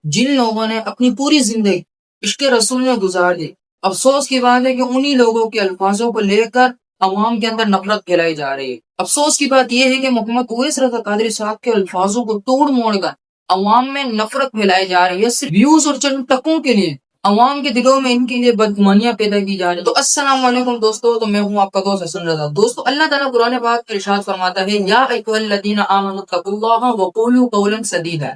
جن لوگوں نے اپنی پوری زندگی عشق رسول میں گزار دی، افسوس کی بات ہے کہ انہی لوگوں کے الفاظوں کو لے کر عوام کے اندر نفرت پھیلائی جا رہی ہے۔ افسوس کی بات یہ ہے کہ محمد اویس رضا قادری صاحب کے الفاظوں کو توڑ موڑ کر عوام میں نفرت پھیلائی جا رہی ہے، صرف ویوز اور چند ٹکوں کے لیے عوام کے دلوں میں ان کے لیے بدگمانیاں پیدا کی جا رہی ہیں۔ تو السلام علیکم دوستو، تو میں ہوں آپ کا دوست حسن رضا۔ دوستو، اللہ تعالیٰ قرآن پاک میں ارشاد فرماتا ہے، یا ایھا الذین آمنوا اتقوا اللہ وقولوا قولا سدیدا،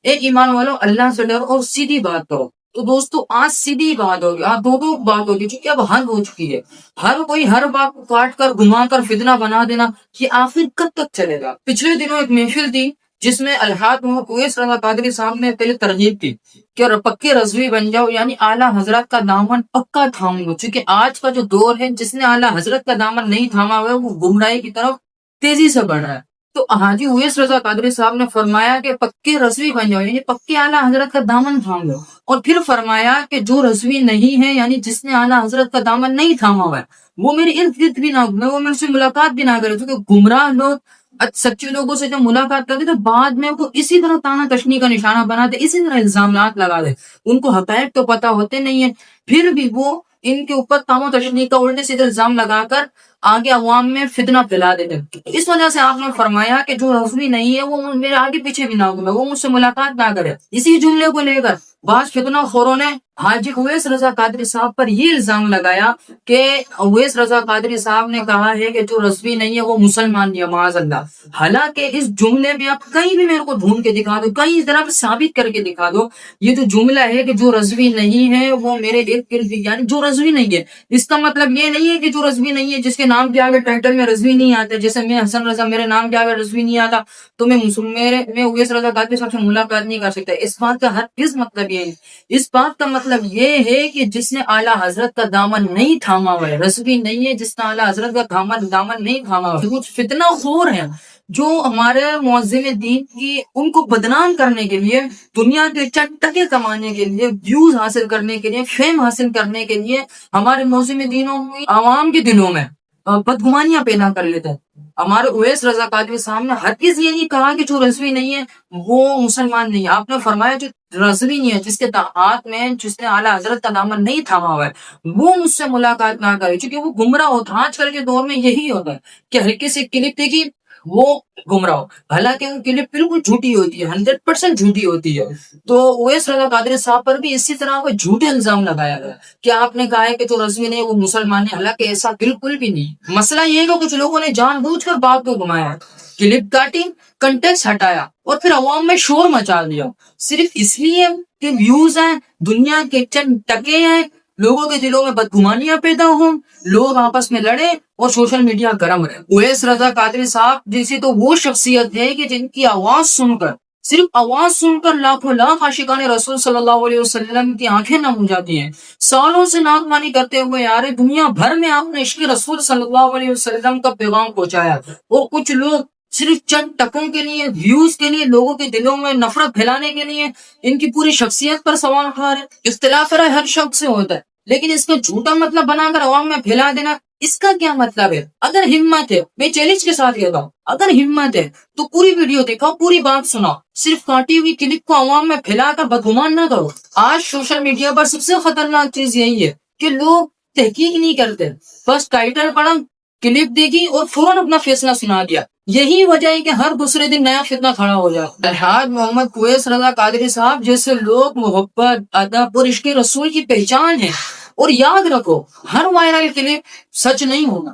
اے ایمان والو اللہ سے ڈرو اور سیدھی بات کرو۔ تو دوستو، آج سیدھی بات ہوگی، آج دو بات ہوگی، چونکہ اب حد ہو چکی ہے۔ ہر کوئی ہر بات کو کاٹ کر گھما کر فتنہ بنا دینا، یہ آخر کب تک چلے گا؟ پچھلے دنوں ایک محفل تھی جس میں الحاج محمد اویس رضا قادری صاحب نے پہلے ترغیب کی کہ پکے رضوی بن جاؤ، یعنی اعلیٰ حضرت کا دامن پکا تھام لو، چونکہ آج کا جو دور ہے جس نے اعلیٰ حضرت کا دامن نہیں تھاما ہوا ہے وہ گمراہی کی طرف تیزی سے بڑھ رہا ہے۔ تو حاجی اویس رضا قادری صاحب نے فرمایا کہ پکے رضوی بن جاؤ، یعنی پکے اعلیٰ حضرت کا دامن تھام لو، اور پھر فرمایا کہ جو رضوی نہیں ہے، یعنی جس نے اعلیٰ حضرت کا دامن نہیں تھاما ہوا ہے، وہ میرے ارد گرد بھی نہ گھومے، وہ میرے سے ملاقات بھی نہ کرے، کیونکہ گمراہ لوگ سچے لوگوں سے جب ملاقات کرتے تو بعد میں وہ اسی طرح تانا تشنی کا نشانہ بناتے، اسی طرح الزامات لگا دے، ان کو حقائق تو پتہ ہوتے نہیں ہیں، پھر بھی وہ ان کے اوپر تانا تشنی کا الٹے سیدھے الزام لگا کر آگے عوام میں فتنہ پھیلا دیتے۔ اس وجہ سے آپ نے فرمایا کہ جو رضوی نہیں ہے وہ میرے آگے پیچھے بھی نہ گھومے، وہ مجھ سے ملاقات نہ کرے۔ اسی جملے کو لے کر بعض فتنہ خوروں نے حاجی اویس رضا قادری صاحب پر یہ الزام لگایا کہ اویس رضا قادری صاحب نے کہا ہے کہ جو رضوی نہیں ہے وہ مسلمان نہیں ہے، معاذ اللہ۔ حالانکہ اس جملے میں آپ کہیں بھی میرے کو ڈھونڈ کے دکھا دو، کہیں طرح ثابت کر کے دکھا دو، یہ جو جملہ ہے کہ جو رضوی نہیں ہے وہ میرے ارد گرد، یعنی جو رضوی نہیں ہے، اس کا مطلب یہ نہیں ہے کہ جو رضوی نہیں ہے جس کے نام کے آگے ٹائٹل میں رضوی نہیں آتا، جیسے میں حسن رضا، میرے نام کے آگے رضوی نہیں آتا تو میں اویس رضا قادری صاحب سے ملاقات نہیں کر سکتا۔ اس بات کا ہرگز مطلب یہ ہے، اس بات کا مطلب یہ ہے کہ جس نے اعلیٰ حضرت کا دامن نہیں تھاما ہوا ہے، رضوی نہیں ہے جس نے اعلیٰ حضرت کا دامن نہیں تھاما ہوا ہے، کچھ فتنہ خور ہیں جو ہمارے معظم دین کی ان کو بدنام کرنے کے لیے، دنیا کے چند ٹکے کمانے کے لیے، ویوز حاصل کرنے کے لیے، فیم حاصل کرنے کے لیے ہمارے معظم دینوں کی عوام کے دلوں میں بدگمانیاں پیدا کر لیتے ہیں۔ ہمارے اویس رضا قادری صاحب نے ہرگز یہ نہیں کہا کہ جو رضوی نہیں ہے وہ مسلمان نہیں ہے۔ آپ نے فرمایا جو رضوی نہیں ہے، جس کے ہاتھ میں جس نے اعلیٰ حضرت کا دامن نہیں تھاما ہوا ہے، وہ مجھ سے ملاقات نہ کرے، چونکہ وہ گمراہ ہوتا ہے۔ آج کل کے دور میں یہی ہوتا ہے کہ ہر کسی کلپ دیکھی وہ گمراہ ہو، حالانکہ وہ کلپ بالکل جھوٹی ہوتی ہے، 100% جھوٹی ہوتی ہے۔ تو اویس رضا قادری صاحب پر بھی اسی طرح کوئی جھوٹے الزام لگایا گیا کہ آپ نے کہا ہے کہ جو رضوی نہیں وہ مسلمان ہے، حالانکہ ایسا بالکل بھی نہیں۔ مسئلہ یہ ہے کہ کچھ لوگوں نے جان بوجھ کر بات کو گھمایا، کلپ کاٹی، کنٹیکس ہٹایا اور پھر عوام میں شور مچا دیا، صرف اس لیے کہ ویوز ہیں، دنیا کے چند ٹکے ہیں، لوگوں کے دلوں میں بدگمانیاں پیدا ہوں، لوگ آپس میں لڑے اور سوشل میڈیا گرم رہے۔ اویس رضا قادری صاحب جیسی تو وہ شخصیت ہے کہ جن کی آواز سن کر، صرف آواز سن کر لاکھوں لاکھ عاشقان رسول صلی اللہ علیہ وسلم کی آنکھیں نم ہو جاتی ہیں۔ سالوں سے نعتمانی کرتے ہوئے آ رہے، دنیا بھر میں آپ نے عشق رسول صلی اللہ علیہ وسلم کا پیغام پہنچایا، اور کچھ لوگ صرف چند ٹکوں کے لیے، ویوز کے لیے، لوگوں کے دلوں میں نفرت پھیلانے کے لیے ان کی پوری شخصیت پر سوال اٹھا رہے۔ اختلاف رائے ہر شخص سے ہوتا ہے، لیکن اس کا جھوٹا مطلب بنا کر عوام میں پھیلا دینا، اس کا کیا مطلب ہے؟ اگر ہمت ہے، میں چیلنج کے ساتھ کہتا ہوں، اگر ہمت ہے تو پوری ویڈیو دیکھو، پوری بات سنو، صرف کاٹی ہوئی کلپ کو عوام میں پھیلا کر بدگمان نہ کرو۔ آج سوشل میڈیا پر سب سے خطرناک چیز یہی ہے کہ لوگ تحقیق نہیں کرتے، بس ٹائٹل پڑھا، کلپ دیکھی اور فوراً اپنا فیصلہ سنا دیا۔ یہی وجہ ہے کہ ہر دوسرے دن نیا فتنہ کھڑا ہو جاتا ہے۔ الحاج محمد اویس رضا قادری صاحب جیسے لوگ محبت، ادب اور عشق رسول کی پہچان ہے، اور یاد رکھو ہر وائرل کلپ سچ نہیں ہوگا۔